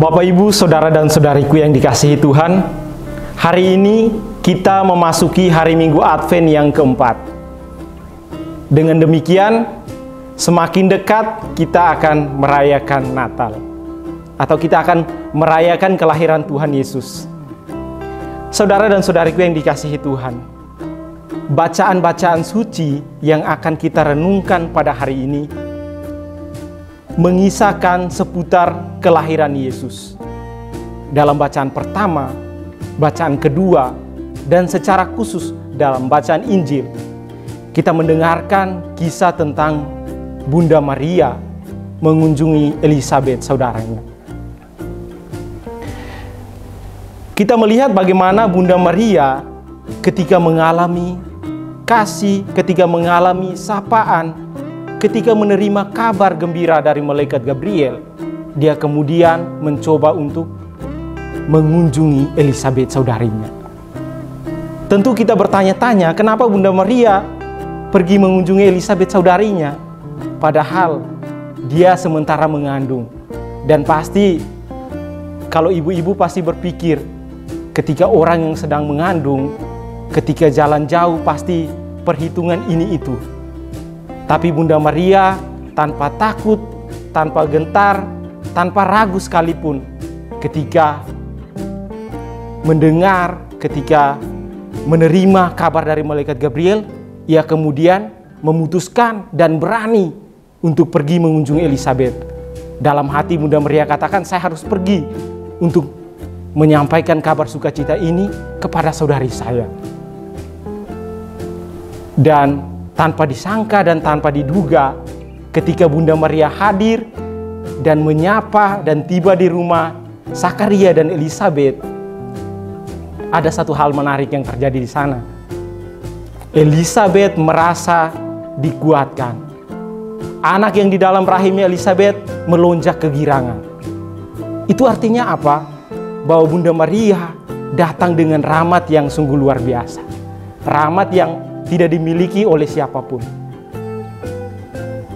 Bapak, Ibu, Saudara dan Saudariku yang dikasihi Tuhan, hari ini kita memasuki hari Minggu Advent yang keempat. Dengan demikian, semakin dekat kita akan merayakan Natal, atau kita akan merayakan kelahiran Tuhan Yesus. Saudara dan saudariku yang dikasihi Tuhan, bacaan-bacaan suci yang akan kita renungkan pada hari ini mengisahkan seputar kelahiran Yesus. Dalam bacaan pertama, bacaan kedua, dan secara khusus dalam bacaan Injil, kita mendengarkan kisah tentang Bunda Maria mengunjungi Elizabeth, saudaranya. Kita melihat bagaimana Bunda Maria ketika mengalami kasih, ketika mengalami sapaan, ketika menerima kabar gembira dari malaikat Gabriel, dia kemudian mencoba untuk mengunjungi Elizabeth, saudarinya. Tentu kita bertanya-tanya, kenapa Bunda Maria pergi mengunjungi Elizabeth, saudarinya, padahal dia sementara mengandung. Dan pasti, kalau ibu-ibu pasti berpikir, ketika orang yang sedang mengandung, ketika jalan jauh pasti perhitungan ini itu. Tapi Bunda Maria tanpa takut, tanpa gentar, tanpa ragu sekalipun, ketika mendengar, ketika menerima kabar dari malaikat Gabriel, ia kemudian memutuskan dan berani untuk pergi mengunjungi Elizabeth. Dalam hati Bunda Maria katakan, saya harus pergi untuk menyampaikan kabar sukacita ini kepada saudari saya. Dan tanpa disangka dan tanpa diduga, ketika Bunda Maria hadir dan menyapa dan tiba di rumah Zakaria dan Elizabeth, ada satu hal menarik yang terjadi di sana. Elizabeth merasa dikuatkan. Anak yang di dalam rahimnya Elizabeth melonjak kegirangan. Itu artinya apa? Bahwa Bunda Maria datang dengan rahmat yang sungguh luar biasa. Rahmat yang tidak dimiliki oleh siapapun.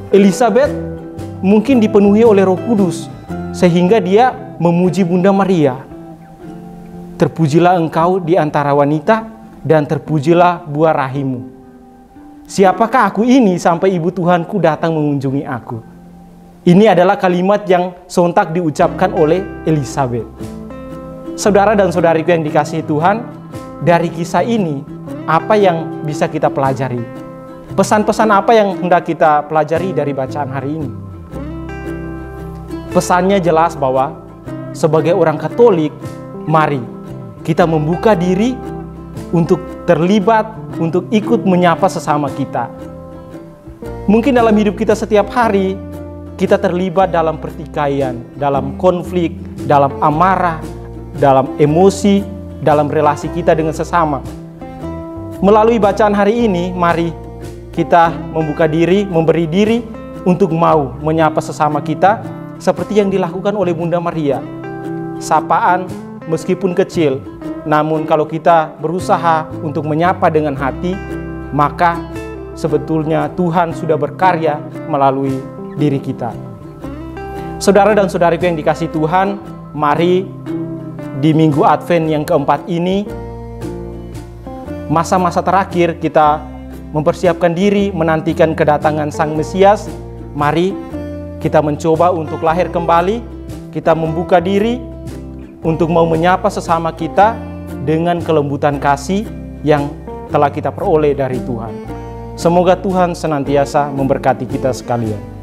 Elizabeth mungkin dipenuhi oleh Roh Kudus, sehingga dia memuji Bunda Maria. Terpujilah engkau di antara wanita, dan terpujilah buah rahimmu. Siapakah aku ini sampai ibu Tuhanku datang mengunjungi aku? Ini adalah kalimat yang sontak diucapkan oleh Elizabeth. Saudara dan saudariku yang dikasihi Tuhan, dari kisah ini, apa yang bisa kita pelajari? Pesan-pesan apa yang hendak kita pelajari dari bacaan hari ini? Pesannya jelas bahwa sebagai orang Katolik, mari kita membuka diri untuk terlibat, untuk ikut menyapa sesama kita. Mungkin dalam hidup kita setiap hari, kita terlibat dalam pertikaian, dalam konflik, dalam amarah, dalam emosi, dalam relasi kita dengan sesama. Melalui bacaan hari ini, mari kita membuka diri, memberi diri untuk mau menyapa sesama kita seperti yang dilakukan oleh Bunda Maria. Sapaan meskipun kecil, namun kalau kita berusaha untuk menyapa dengan hati, maka sebetulnya Tuhan sudah berkarya melalui diri kita. Saudara dan saudariku yang dikasihi Tuhan, mari di Minggu Advent yang keempat ini, masa-masa terakhir kita mempersiapkan diri menantikan kedatangan Sang Mesias. Mari kita mencoba untuk lahir kembali. Kita membuka diri untuk mau menyapa sesama kita dengan kelembutan kasih yang telah kita peroleh dari Tuhan. Semoga Tuhan senantiasa memberkati kita sekalian.